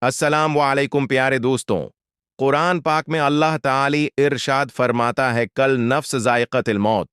अस्सलाम वालेकुम प्यारे दोस्तों। कुरान पाक में अल्लाह ताली इरशाद फरमाता है, कल नफ्स जायक़तुल मौत,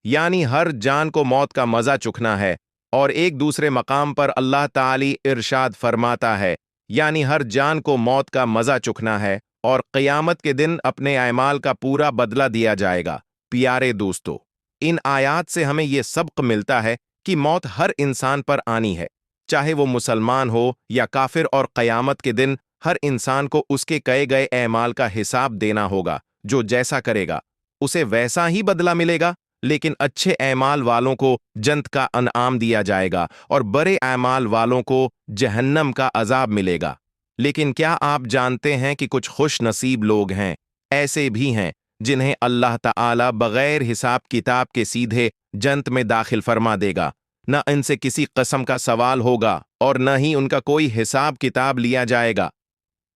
यानी हर जान को मौत का मज़ा चखना है। और एक दूसरे मकाम पर अल्लाह ताली इरशाद फरमाता है, यानी हर जान को मौत का मज़ा चखना है और क़यामत के दिन अपने अमाल का पूरा बदला दिया जाएगा। प्यारे दोस्तों, इन आयात से हमें ये सबक मिलता है कि मौत हर इंसान पर आनी है, चाहे वो मुसलमान हो या काफिर, और क़यामत के दिन हर इंसान को उसके कए गए एमाल का हिसाब देना होगा। जो जैसा करेगा उसे वैसा ही बदला मिलेगा, लेकिन अच्छे एमाल वालों को जन्नत का अनआम दिया जाएगा और बुरे एमाल वालों को जहन्नम का अजाब मिलेगा। लेकिन क्या आप जानते हैं कि कुछ खुश नसीब लोग हैं, ऐसे भी हैं जिन्हें अल्लाह ताला बगैर हिसाब किताब के सीधे जन्नत में दाखिल फरमा देगा। न इनसे किसी कस्म का सवाल होगा और न ही उनका कोई हिसाब किताब लिया जाएगा।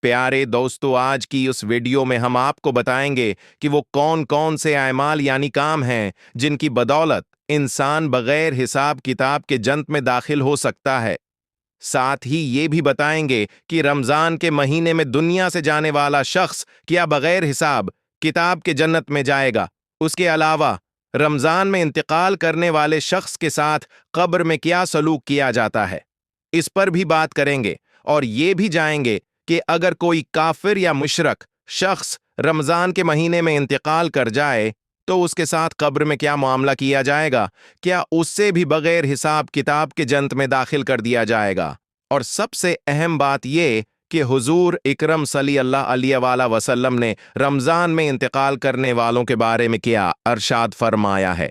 प्यारे दोस्तों, आज की उस वीडियो में हम आपको बताएंगे कि वो कौन कौन से अमाल यानी काम हैं जिनकी बदौलत इंसान बगैर हिसाब किताब के जन्नत में दाखिल हो सकता है। साथ ही ये भी बताएंगे कि रमजान के महीने में दुनिया से जाने वाला शख्स क्या बगैर हिसाब किताब के जन्नत में जाएगा। उसके अलावा रमजान में इंतकाल करने वाले शख्स के साथ कब्र में क्या सलूक किया जाता है, इस पर भी बात करेंगे। और ये भी जाएंगे कि अगर कोई काफिर या मुशरक शख्स रमजान के महीने में इंतकाल कर जाए तो उसके साथ कब्र में क्या मामला किया जाएगा, क्या उससे भी बगैर हिसाब किताब के जन्नत में दाखिल कर दिया जाएगा। और सबसे अहम बात ये कि हुजूर इकरम सल्लल्लाहु अलैहि वसल्लम ने रमजान में इंतकाल करने वालों के बारे में क्या अरशाद फरमाया है।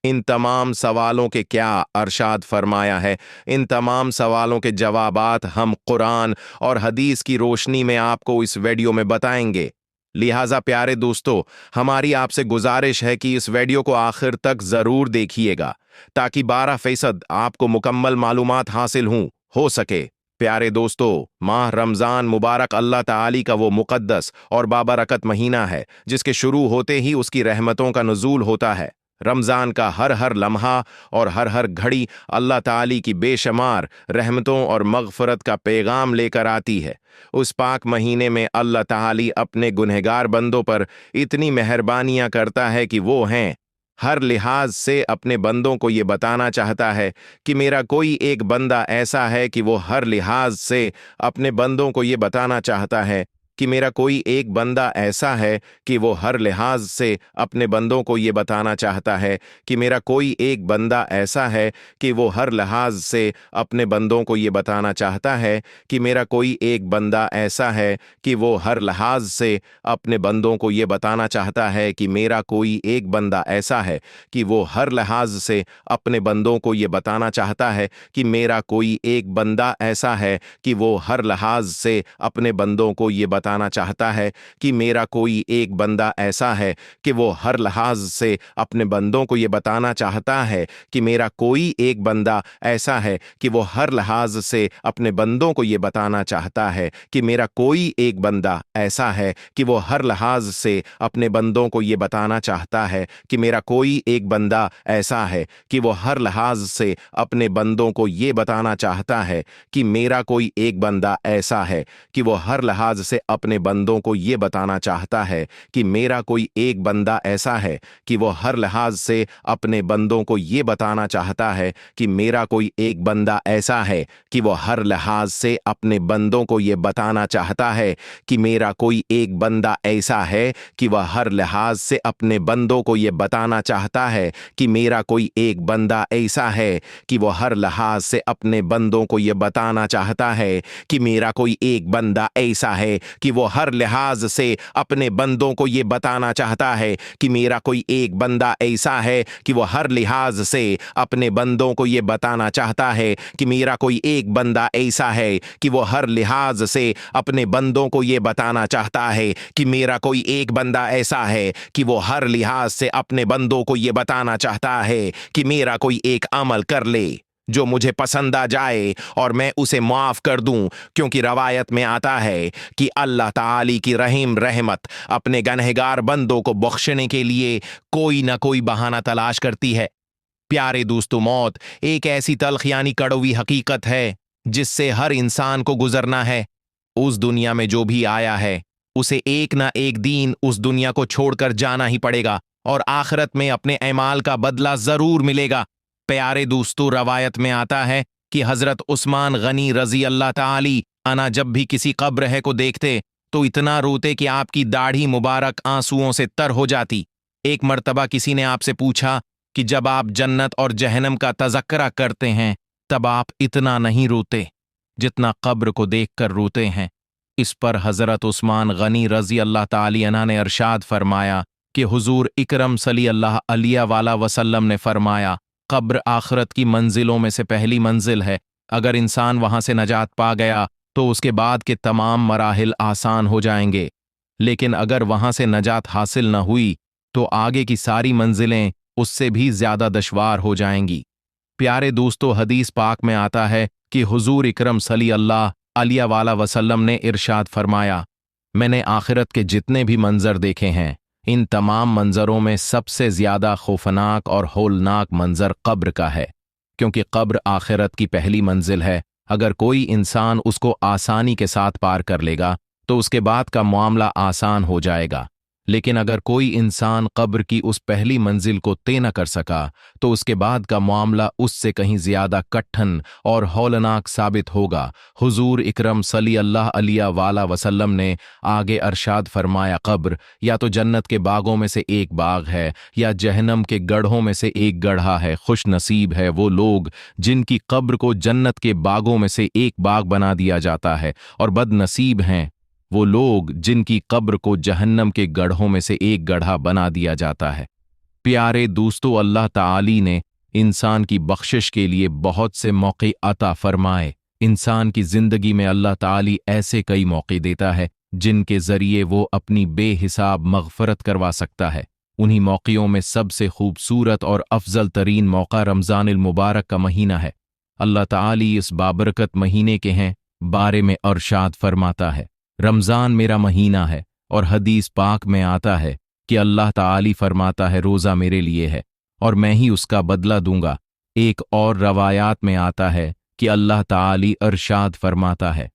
इन तमाम सवालों के क्या अरशाद फरमाया है, इन तमाम सवालों के जवाबात हम कुरान और हदीस की रोशनी में आपको इस वीडियो में बताएंगे। लिहाजा प्यारे दोस्तों, हमारी आपसे गुजारिश है कि इस वीडियो को आखिर तक ज़रूर देखिएगा ताकि 12% आपको मुकम्मल मालूमात हासिल हो सके। प्यारे दोस्तों, माह रमज़ान मुबारक अल्लाह ताली का वो मुक़द्दस और बाबरकत महीना है जिसके शुरू होते ही उसकी रहमतों का नुज़ूल होता है। रमज़ान का हर हर लम्हा और हर हर घड़ी अल्लाह ताली की बेशुमार रहमतों और मग़फ़रत का पैगाम लेकर आती है। उस पाक महीने में अल्लाह ताली अपने गुनहगार बंदों पर इतनी मेहरबानियाँ करता है कि वो हैं हर लिहाज से अपने बंदों को ये बताना चाहता है कि मेरा कोई एक बंदा ऐसा है कि वो हर लिहाज से अपने बंदों को ये बताना चाहता है कि मेरा कोई एक बंदा ऐसा है कि वो हर लिहाज से अपने बंदों को ये बताना चाहता है कि मेरा कोई एक बंदा ऐसा है कि वो हर लिहाज से अपने बंदों को ये बताना चाहता है कि मेरा कोई एक बंदा ऐसा है कि वो हर लिहाज से अपने बंदों को ये बताना चाहता है कि मेरा कोई एक बंदा ऐसा है कि वो हर लिहाज से अपने बंदों को ये बताना चाहता है कि मेरा कोई एक बंदा ऐसा है कि वो हर लिहाज से अपने बंदों को ये बताना चाहता है कि मेरा कोई एक बंदा ऐसा है कि वो हर लिहाज से अपने बंदों को ये बताना चाहता है कि मेरा कोई एक बंदा ऐसा है कि वो हर लिहाज से अपने बंदों को ये बताना चाहता है कि मेरा कोई एक बंदा ऐसा है कि वो हर लिहाज से अपने बंदों को ये बताना चाहता है कि मेरा कोई एक बंदा ऐसा है कि वो हर लिहाज से अपने बंदों को ये बताना चाहता है कि मेरा कोई एक बंदा ऐसा है कि वो हर लिहाज से अपने बंदों को ये बताना चाहता है कि मेरा कोई एक बंदा ऐसा है कि वो हर लिहाज से अपने बंदों को ये बताना चाहता है कि मेरा कोई एक बंदा ऐसा है कि वो हर लिहाज से अपने बंदों को ये बताना चाहता है कि मेरा कोई एक बंदा ऐसा है कि वह हर लिहाज से अपने बंदों को ये बताना चाहता है कि मेरा कोई एक बंदा ऐसा है कि वो हर लिहाज से अपने बंदों को ये बताना चाहता है कि मेरा कोई एक बंदा ऐसा है कि वो हर लिहाज से अपने बंदों को ये बताना चाहता है कि मेरा कोई एक बंदा ऐसा है कि वो हर लिहाज से अपने बंदों को ये बताना चाहता है कि मेरा कोई एक बंदा ऐसा है कि वो हर लिहाज से अपने बंदों को ये बताना चाहता है कि मेरा कोई एक बंदा ऐसा है कि वो हर लिहाज से अपने बंदों को ये बताना चाहता है कि मेरा कोई एक अमल कर ले जो मुझे पसंद आ जाए और मैं उसे माफ कर दूं, क्योंकि रवायत में आता है कि अल्लाह ताली की रहीम रहमत अपने गनहगार बंदों को बख्शने के लिए कोई ना कोई बहाना तलाश करती है। प्यारे दोस्तों, मौत एक ऐसी तल्ख यानी कड़वी हकीकत है जिससे हर इंसान को गुजरना है। उस दुनिया में जो भी आया है उसे एक ना एक दिन उस दुनिया को छोड़कर जाना ही पड़ेगा और आखिरत में अपने अमाल का बदला जरूर मिलेगा। प्यारे दोस्तों, रवायत में आता है कि हजरत उस्मान गनी रजी अल्लाह ताली अना जब भी किसी कब्र है को देखते तो इतना रोते कि आपकी दाढ़ी मुबारक आंसुओं से तर हो जाती। एक मर्तबा किसी ने आपसे पूछा कि जब आप जन्नत और जहन्नम का तज़क्रा करते हैं तब आप इतना नहीं रोते जितना कब्र को देखकर रोते हैं। इस पर हजरत उस्मान गनी रजी अल्लाह ताली अन्हा ने इरशाद फरमाया कि हुजूर इकरम सल्लल्लाहु अलैहि वसल्लम ने फरमाया, कब्र आखिरत की मंजिलों में से पहली मंजिल है। अगर इंसान वहां से नजात पा गया तो उसके बाद के तमाम मराहिल आसान हो जाएंगे, लेकिन अगर वहां से नजात हासिल न हुई तो आगे की सारी मंजिलें उससे भी ज्यादा दुश्वार हो जाएंगी। प्यारे दोस्तों, हदीस पाक में आता है कि हुजूर इकरम सल्लल्लाहु अलैहि वसल्लम ने इरशाद फरमाया, मैंने आखिरत के जितने भी मंजर देखे हैं इन तमाम मंजरों में सबसे ज्यादा खौफनाक और हौलनाक मंजर कब्र का है, क्योंकि कब्र आखिरत की पहली मंजिल है। अगर कोई इंसान उसको आसानी के साथ पार कर लेगा तो उसके बाद का मामला आसान हो जाएगा, लेकिन अगर कोई इंसान कब्र की उस पहली मंजिल को तय न कर सका तो उसके बाद का मामला उससे कहीं ज्यादा कठिन और हौलनाक साबित होगा। हुजूर इकरम सल्लल्लाहु अलैहि वसल्लम ने आगे अरशाद फरमाया, कब्र या तो जन्नत के बागों में से एक बाग है या जहन्नम के गढ़ों में से एक गढ़ा है। खुश नसीब है वो लोग जिनकी कब्र को जन्नत के बागों में से एक बाग बना दिया जाता है, और बदनसीब हैं वो लोग जिनकी कब्र को जहन्नम के गढ़ों में से एक गढ़ा बना दिया जाता है। प्यारे दोस्तों, अल्लाह ताली ने इंसान की बख्शिश के लिए बहुत से मौके अता फरमाए। इंसान की जिंदगी में अल्लाह ताली ऐसे कई मौके देता है जिनके जरिए वो अपनी बेहिसाब मगफरत करवा सकता है। उन्हीं मौक़ों में सबसे खूबसूरत और अफजल तरीन मौका रमज़ान मुबारक का महीना है। अल्लाह ताली इस बाबरकत महीने के हैं बारे में इरशाद फरमाता है, रमज़ान मेरा महीना है, और हदीस पाक में आता है कि अल्लाह ताली फरमाता है, रोज़ा मेरे लिए है और मैं ही उसका बदला दूंगा। एक और रवायात में आता है कि अल्लाह ताली इरशाद फरमाता है,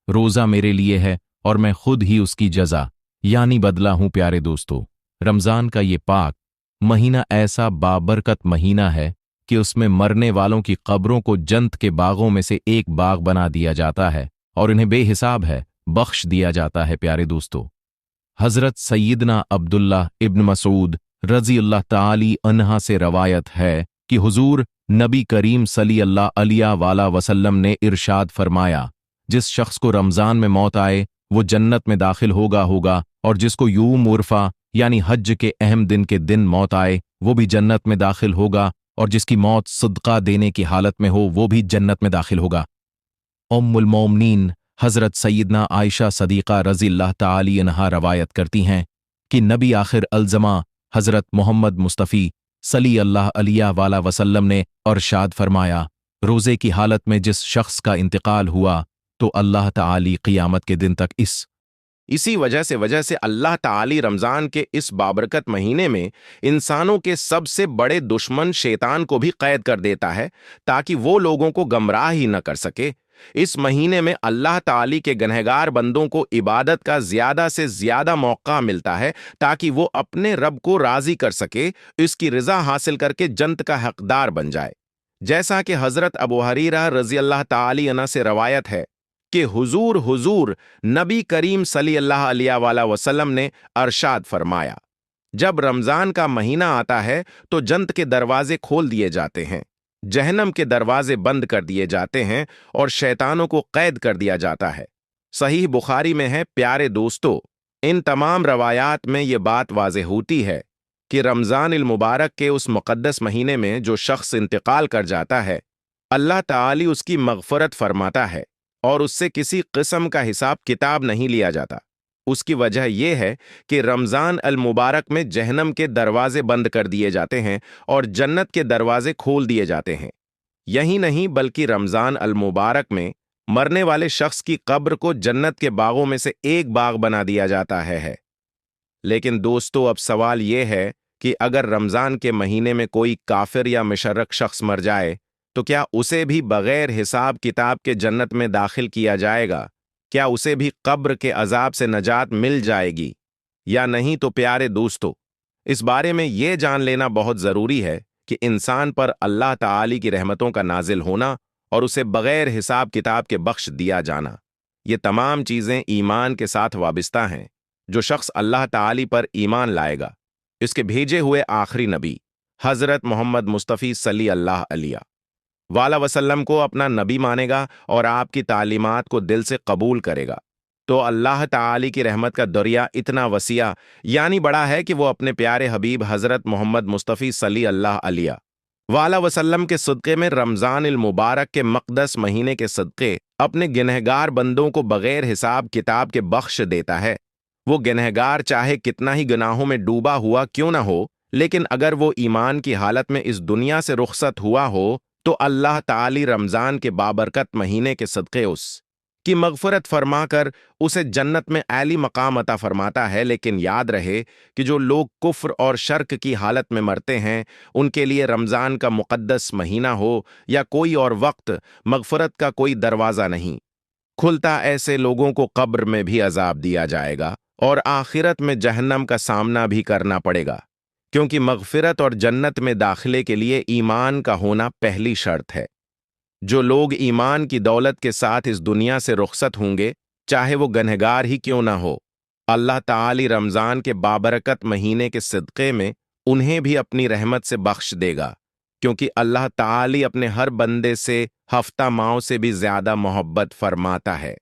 रोज़ा मेरे लिए है और मैं खुद ही उसकी जज़ा यानी बदला हूं। प्यारे दोस्तों, रमज़ान का ये पाक महीना ऐसा बाबरकत महीना है कि उसमें मरने वालों की कब्रों को जन्नत के बागों में से एक बाग बना दिया जाता है और इन्हें बेहिसाब है बख्श दिया जाता है। प्यारे दोस्तों, हजरत सैयदना अब्दुल्लाह इब्न मसूद रजी अल्लाह ताली अन्हा से रवायत है कि हुजूर नबी करीम सल्लल्लाहु अलैहि वसल्लम ने इरशाद फरमाया, जिस शख्स को रमज़ान में मौत आए वो जन्नत में दाखिल होगा, और जिसको यूम उर्फा यानी हज के अहम दिन के दिन मौत आए वो भी जन्नत में दाखिल होगा, और जिसकी मौत सदका देने की हालत में हो वो भी जन्नत में दाखिल होगा। उम्मुल मोमिनीन हजरत सैयदना आयशा सदीक़ा रज़ी अल्लाह ताली अन्हा रवायत करती हैं कि नबी आखिर अलज़मा हजरत मोहम्मद मुस्तफ़ी सल्लल्लाहु अलैहि वसल्लम ने इरशाद फरमाया, रोज़े की हालत में जिस शख्स का इंतकाल हुआ तो अल्लाह ताली क़ियामत के दिन तक इसी वजह से अल्लाह ताली रमज़ान के इस बाबरकत महीने में इंसानों के सबसे बड़े दुश्मन शैतान को भी कैद कर देता है ताकि वो लोगों को गमराह ही न कर सके। इस महीने में अल्लाह ताली के गनहगार बंदों को इबादत का ज्यादा से ज्यादा मौका मिलता है ताकि वो अपने रब को राजी कर सके, इसकी रजा हासिल करके जन्नत का हकदार बन जाए। जैसा कि हजरत अबू हुरैरा रजी अल्लाह ताली अन्हु से रवायत है कि हुजूर नबी करीम सल्लल्लाहु अलैहि वसल्लम ने इरशाद फरमाया, जब रमजान का महीना आता है तो जन्नत के दरवाजे खोल दिए जाते हैं, जहन्नम के दरवाजे बंद कर दिए जाते हैं और शैतानों को कैद कर दिया जाता है। सहीह बुखारी में है। प्यारे दोस्तों, इन तमाम रवायात में ये बात वाज़ेह होती है कि रमज़ान इल मुबारक के उस मुक़द्दस महीने में जो शख्स इंतकाल कर जाता है, अल्लाह ताली उसकी मग़फ़रत फरमाता है और उससे किसी किस्म का हिसाब किताब नहीं लिया जाता। उसकी वजह यह है कि रमज़ान अल मुबारक में जहन्नम के दरवाजे बंद कर दिए जाते हैं और जन्नत के दरवाजे खोल दिए जाते हैं। यही नहीं बल्कि रमज़ान अल मुबारक में मरने वाले शख्स की कब्र को जन्नत के बागों में से एक बाग बना दिया जाता है। लेकिन दोस्तों, अब सवाल यह है कि अगर रमज़ान के महीने में कोई काफिर या मुशर्रक शख्स मर जाए तो क्या उसे भी बगैर हिसाब किताब के जन्नत में दाखिल किया जाएगा? क्या उसे भी कब्र के अजाब से नजात मिल जाएगी या नहीं? तो प्यारे दोस्तों, इस बारे में ये जान लेना बहुत ज़रूरी है कि इंसान पर अल्लाह ताली की रहमतों का नाजिल होना और उसे बगैर हिसाब किताब के बख्श दिया जाना, ये तमाम चीज़ें ईमान के साथ वाबिस्ता हैं। जो शख्स अल्लाह ताली पर ईमान लाएगा, इसके भेजे हुए आखिरी नबी हज़रत मोहम्मद मुस्तफ़ी सल्ली अल्लाह अलैहि वाला वसल्लम को अपना नबी मानेगा और आपकी तालीमात को दिल से कबूल करेगा, तो अल्लाह ताली की रहमत का दरिया इतना वसिया यानी बड़ा है कि वो अपने प्यारे हबीब हज़रत मोहम्मद मुस्तफ़ी सल्ली अल्लाह अलैहि वाला वसल्लम के सदक़े में रमज़ान अल मुबारक के मक़दस महीने के सदक़े अपने गिनहगार बंदों को बग़ैर हिसाब किताब के बख्श देता है। वो गिनहगार चाहे कितना ही गुनाहों में डूबा हुआ क्यों ना हो, लेकिन अगर वो ईमान की हालत में इस दुनिया से रुखसत हुआ हो, तो अल्लाह ताली रमज़ान के बाबरकत महीने के सदक़े उस की मग़फ़रत फरमाकर उसे जन्नत में आली मकाम अता फरमाता है। लेकिन याद रहे कि जो लोग कुफ्र और शर्क की हालत में मरते हैं, उनके लिए रमज़ान का मुक़द्दस महीना हो या कोई और वक्त, मग़फ़रत का कोई दरवाज़ा नहीं खुलता। ऐसे लोगों को कब्र में भी अजाब दिया जाएगा और आखिरत में जहन्नम का सामना भी करना पड़ेगा, क्योंकि मग़फ़िरत और जन्नत में दाखिले के लिए ईमान का होना पहली शर्त है। जो लोग ईमान की दौलत के साथ इस दुनिया से रुखसत होंगे, चाहे वो गनहगार ही क्यों ना हो, अल्लाह ताली रमज़ान के बाबरकत महीने के सदक़े में उन्हें भी अपनी रहमत से बख्श देगा, क्योंकि अल्लाह ताली अपने हर बंदे से हफ्ता माओ से भी ज़्यादा मोहब्बत फरमाता है।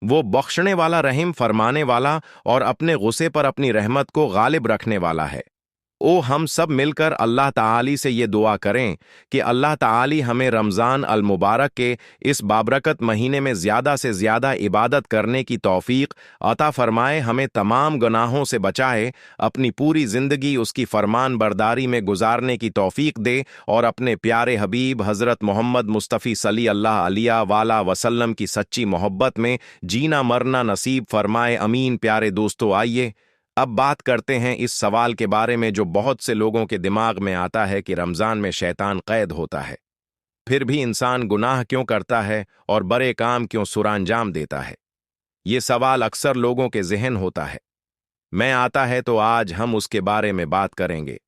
वो बख्शने वाला, रहम फरमाने वाला और अपने गुस्से पर अपनी रहमत को गालिब रखने वाला है। हम सब मिलकर अल्लाह ताली से ये दुआ करें कि अल्लाह ताली हमें रमज़ान अल मुबारक के इस बाबरकत महीने में ज़्यादा से ज़्यादा इबादत करने की तौफीक अता फरमाए, हमें तमाम गुनाहों से बचाए, अपनी पूरी ज़िंदगी उसकी फरमान बरदारी में गुजारने की तौफीक दे और अपने प्यारे हबीब हज़रत मोहम्मद मुस्तफ़ी सल्ली अल्लाह अलैहि वाला वसल्लम की सच्ची मोहब्बत में जीना मरना नसीब फरमाए। अमीन। प्यारे दोस्तों, आइए अब बात करते हैं इस सवाल के बारे में जो बहुत से लोगों के दिमाग में आता है कि रमज़ान में शैतान कैद होता है, फिर भी इंसान गुनाह क्यों करता है और बड़े काम क्यों सुरांजाम देता है। ये सवाल अक्सर लोगों के ज़हन होता है। मैं आता है तो आज हम उसके बारे में बात करेंगे।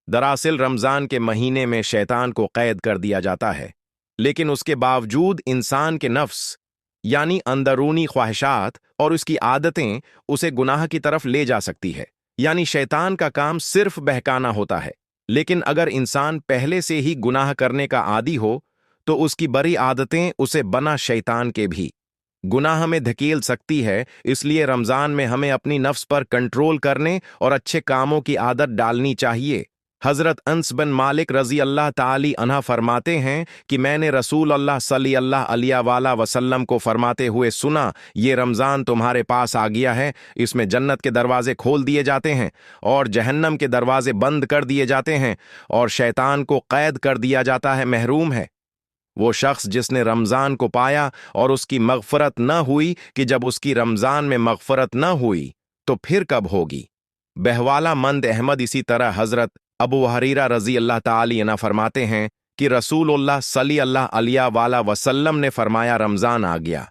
दरअसल रमज़ान के महीने में शैतान को कैद कर दिया जाता है, लेकिन उसके बावजूद इंसान के नफ्स यानी अंदरूनी ख्वाहिशात और उसकी आदतें उसे गुनाह की तरफ ले जा सकती है। यानी शैतान का काम सिर्फ बहकाना होता है, लेकिन अगर इंसान पहले से ही गुनाह करने का आदी हो, तो उसकी बुरी आदतें उसे बना शैतान के भी गुनाह में धकेल सकती है। इसलिए रमज़ान में हमें अपनी नफ्स पर कंट्रोल करने और अच्छे कामों की आदत डालनी चाहिए। हज़रत अनस बिन मालिक रज़ी अल्लाह ताली अन्हा फरमाते हैं कि मैंने रसूल अल्लाह सल्ली अल्लाह अलैहि वाला वसल्लम को फरमाते हुए सुना, ये रमज़ान तुम्हारे पास आ गया है, इसमें जन्नत के दरवाजे खोल दिए जाते हैं और जहन्नम के दरवाजे बंद कर दिए जाते हैं और शैतान को कैद कर दिया जाता है, महरूम है वो शख्स जिसने रमज़ान को पाया और उसकी मग़फ़रत न हुई। कि जब उसकी रमज़ान में मग़फ़रत न हुई तो फिर कब होगी। बहवाला मंद अहमद इसी तरह हज़रत अबू हरीरा रज़ी अल्लाह ताली अन्हु फरमाते हैं कि रसूलुल्लाह सल्ली अल्लाह अलैहि वाला वसल्लम ने फरमाया, रमज़ान आ गया,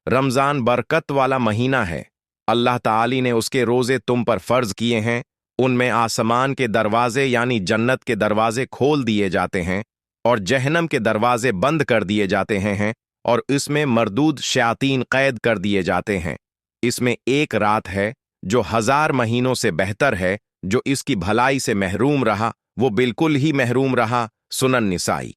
रमज़ान बरकत वाला महीना है, अल्लाह ताली ने उसके रोज़े तुम पर फ़र्ज़ किए हैं, उनमें आसमान के दरवाजे यानी जन्नत के दरवाजे खोल दिए जाते हैं और जहन्नम के दरवाजे बंद कर दिए जाते हैं और इसमें मरदूद शयातीन कैद कर दिए जाते हैं। इसमें एक रात है जो 1000 महीनों से बेहतर है। जो इसकी भलाई से महरूम रहा वो बिल्कुल ही महरूम रहा। सुनन निसाई।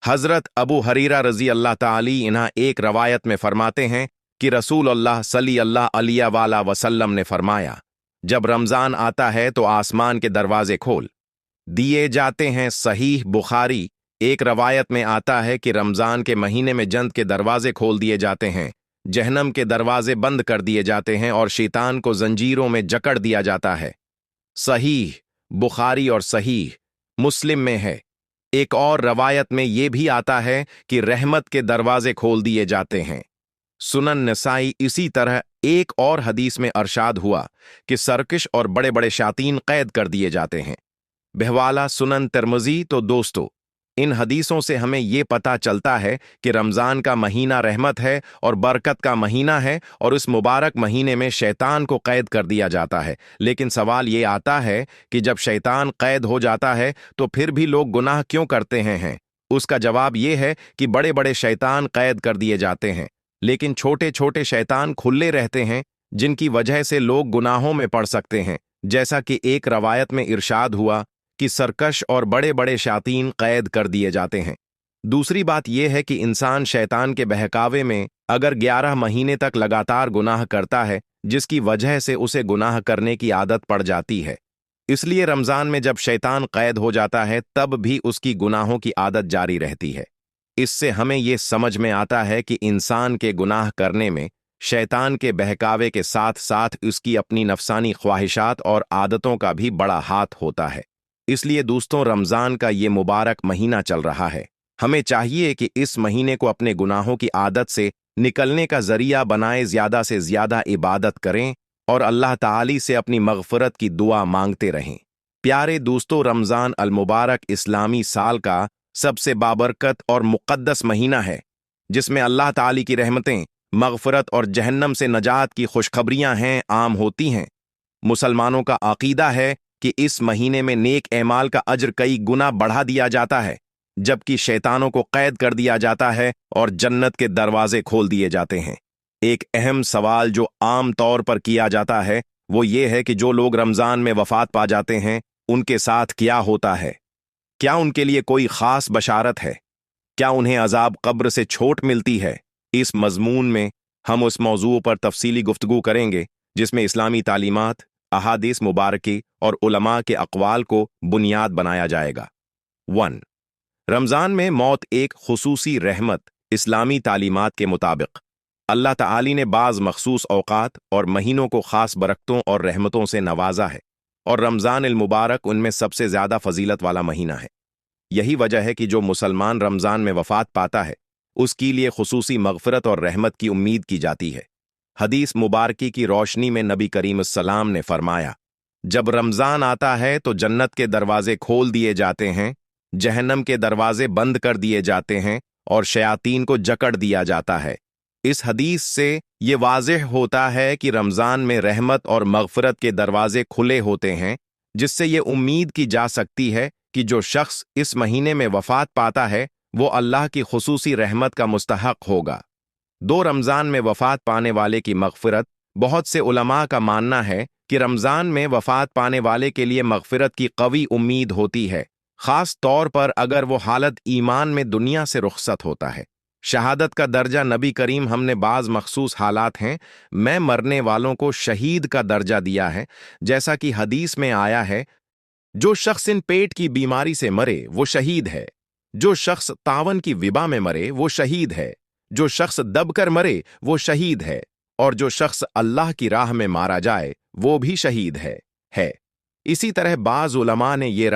हज़रत अबू हरीरा रज़ी अल्लाह ताली इन्हा एक रवायत में फरमाते हैं कि रसूल अल्लाह सल्ली अल्लाह अलैहि वाला वसल्लम ने फरमाया, जब रमज़ान आता है तो आसमान के दरवाजे खोल दिए जाते हैं। सहीह बुखारी। एक रवायत में आता है कि रमज़ान के महीने में जन्नत के दरवाजे खोल दिए जाते हैं, जहन्नम के दरवाजे बंद कर दिए जाते हैं और शैतान को जंजीरों में जकड़ दिया जाता है। सहीह बुखारी और सहीह मुस्लिम में है। एक और रवायत में यह भी आता है कि रहमत के दरवाजे खोल दिए जाते हैं। सुनन नसाई। इसी तरह एक और हदीस में अरशाद हुआ कि सरकश और बड़े बड़े शातीन कैद कर दिए जाते हैं। बहवाला सुनन तिरमिज़ी। तो दोस्तों, इन हदीसों से हमें ये पता चलता है कि रमज़ान का महीना रहमत है और बरकत का महीना है, और इस मुबारक महीने में शैतान को कैद कर दिया जाता है। लेकिन सवाल ये आता है कि जब शैतान कैद हो जाता है तो फिर भी लोग गुनाह क्यों करते हैं? उसका जवाब ये है कि बड़े बड़े शैतान कैद कर दिए जाते हैं, लेकिन छोटे छोटे शैतान खुले रहते हैं, जिनकी वजह से लोग गुनाहों में पड़ सकते हैं। जैसा कि एक रवायत में इरशाद हुआ कि सरकश और बड़े बड़े शातीन कैद कर दिए जाते हैं। दूसरी बात यह है कि इंसान शैतान के बहकावे में अगर 11 महीने तक लगातार गुनाह करता है, जिसकी वजह से उसे गुनाह करने की आदत पड़ जाती है। इसलिए रमज़ान में जब शैतान कैद हो जाता है तब भी उसकी गुनाहों की आदत जारी रहती है। इससे हमें ये समझ में आता है कि इंसान के गुनाह करने में शैतान के बहकावे के साथ साथ उसकी अपनी नफसानी ख्वाहिशात और आदतों का भी बड़ा हाथ होता है। इसलिए दोस्तों, रमज़ान का ये मुबारक महीना चल रहा है। हमें चाहिए कि इस महीने को अपने गुनाहों की आदत से निकलने का जरिया बनाए, ज़्यादा से ज़्यादा इबादत करें और अल्लाह ताली से अपनी मग़फ़िरत की दुआ मांगते रहें। प्यारे दोस्तों, रमज़ान अल मुबारक इस्लामी साल का सबसे बाबरकत और मुक़द्दस महीना है, जिसमें अल्लाह ताली की रहमतें, मग़फ़िरत और जहन्नम से नजात की खुशखबरियां हैं आम होती हैं। मुसलमानों का अक़ीदा है कि इस महीने में नेक एमाल का अज्र कई गुना बढ़ा दिया जाता है, जबकि शैतानों को कैद कर दिया जाता है और जन्नत के दरवाजे खोल दिए जाते हैं। एक अहम सवाल जो आम तौर पर किया जाता है वो ये है कि जो लोग रमज़ान में वफ़ात पा जाते हैं उनके साथ क्या होता है? क्या उनके लिए कोई ख़ास बशारत है? क्या उन्हें अज़ाब कब्र से छूट मिलती है? इस मज़मून में हम उस मौजू पर तफसीली गुफ्तगू करेंगे जिसमें इस्लामी तालीमात, अहादीस मुबारकी और उलमा के अक़वाल को बुनियाद बनाया जाएगा। 1. रमज़ान में मौत एक खुसूसी रहमत। इस्लामी तालीमात के मुताबिक अल्लाह ताली ने बाज़ मखसूस औक़ात और महीनों को ख़ास बरकतों और रहमतों से नवाजा है, और रमज़ान अल मुबारक उनमें सबसे ज़्यादा फजीलत वाला महीना है। यही वजह है कि जो मुसलमान रमज़ान में वफ़ात पाता है उसके लिए खुसूसी मग़फ़िरत और रहमत की उम्मीद की जाती है। हदीस मुबारकी की रोशनी में नबी करीम सल्लल्लाहु अलैहि वसल्लम ने फरमाया, जब रमज़ान आता है तो जन्नत के दरवाजे खोल दिए जाते हैं, जहन्नम के दरवाजे बंद कर दिए जाते हैं और शयातीन को जकड़ दिया जाता है। इस हदीस से ये वाज़ेह होता है कि रमज़ान में रहमत और मग़फ़िरत के दरवाजे खुले होते हैं, जिससे ये उम्मीद की जा सकती है कि जो शख्स इस महीने में वफ़ात पाता है वो अल्लाह की खुसूसी रहमत का मुस्तहक़ होगा। 2. रमज़ान में वफ़ात पाने वाले की मग़फ़िरत। बहुत से उलमा का मानना है कि रमज़ान में वफ़ात पाने वाले के लिए मग़फ़िरत की कवी उम्मीद होती है, ख़ास तौर पर अगर वो हालत ईमान में दुनिया से रुखसत होता है। शहादत का दर्जा नबी करीम हमने बाज़ मखसूस हालात हैं मैं मरने वालों को शहीद का दर्जा दिया है, जैसा कि हदीस में आया है, जो शख्स इन पेट की बीमारी से मरे वो शहीद है, जो शख्स तावन की विबा में मरे वो शहीद है, जो शख्स दबकर मरे वो शहीद है, और जो शख्स अल्लाह की राह में मारा जाए वो भी शहीद है। इसी तरह बाज़ उलमा ने ये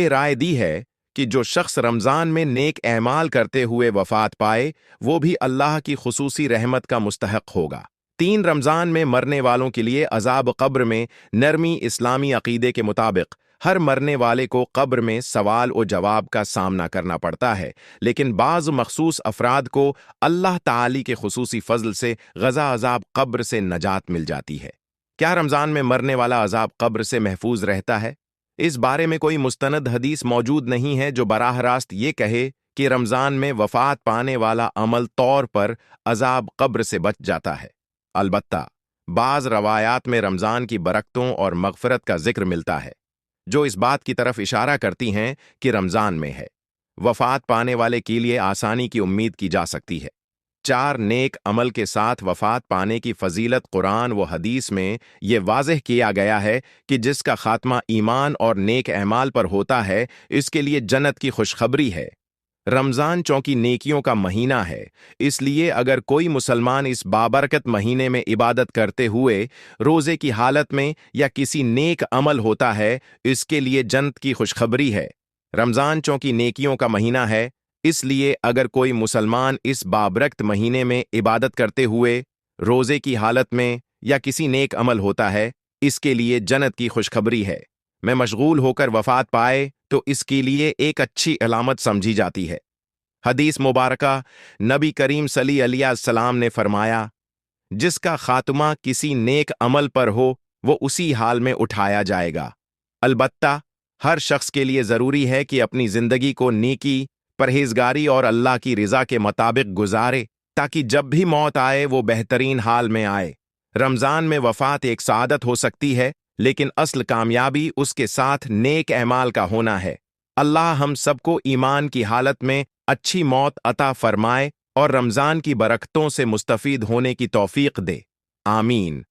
राय दी है कि जो शख्स रमज़ान में नेक एमाल करते हुए वफ़ात पाए वो भी अल्लाह की खुसूसी रहमत का मुस्तहक़ होगा। 3. रमज़ान में मरने वालों के लिए अज़ाब कब्र में नरमी। इस्लामी अक़ीदे के मुताबिक हर मरने वाले को कब्र में सवाल और जवाब का सामना करना पड़ता है, लेकिन बाज़ मखसूस अफराद को अल्लाह ताली के खुसूसी फजल से गज़ा अज़ाब कब्र से नजात मिल जाती है। क्या रमज़ान में मरने वाला अज़ाब कब्र से महफूज रहता है? इस बारे में कोई मुस्तनद हदीस मौजूद नहीं है जो बराह रास्त ये कहे कि रमज़ान में वफ़ात पाने वाला अमल तौर पर अज़ाब कब्र से बच जाता है। अलबत्ता बाज़ रवायात में रमज़ान की बरकतों और मग़फ़िरत का जिक्र मिलता है, जो इस बात की तरफ इशारा करती हैं कि रमज़ान में वफ़ात पाने वाले के लिए आसानी की उम्मीद की जा सकती है। 4. नेक अमल के साथ वफ़ात पाने की फजीलत। कुरान व हदीस में ये वाज़ेह किया गया है कि जिसका खात्मा ईमान और नेक अमाल पर होता है इसके लिए जन्नत की खुशखबरी है। रमज़ान चूंकि नेकियों का महीना है, इसलिए अगर कोई मुसलमान इस बाबरकत महीने में इबादत करते हुए रोज़े की हालत में या किसी नेक अमल होता है, इसके लिए जन्नत की खुशखबरी है। रमज़ान चूंकि नेकियों का महीना है, इसलिए अगर कोई मुसलमान इस बाबरकत महीने में इबादत करते हुए रोज़े की हालत में या किसी नेक अमल होता है, इसके लिए जन्नत की खुशखबरी है। میں مشغول ہو کر وفات پائے تو اس کے لیے ایک اچھی علامت سمجھی جاتی ہے۔ حدیث مبارکہ نبی کریم صلی اللہ علیہ وسلم نے فرمایا، جس کا خاتمہ کسی نیک عمل پر ہو وہ اسی حال میں اٹھایا جائے گا۔ البتہ ہر شخص کے لیے ضروری ہے کہ اپنی زندگی کو نیکی، پرہیزگاری اور اللہ کی رضا کے مطابق گزارے تاکہ جب بھی موت آئے وہ بہترین حال میں آئے۔ رمضان میں وفات ایک سعادت ہو سکتی ہے، لیکن اصل کامیابی اس کے ساتھ نیک اعمال کا ہونا ہے۔ اللہ ہم سب کو ایمان کی حالت میں اچھی موت عطا فرمائے اور رمضان کی برکتوں سے مستفید ہونے کی توفیق دے۔ آمین۔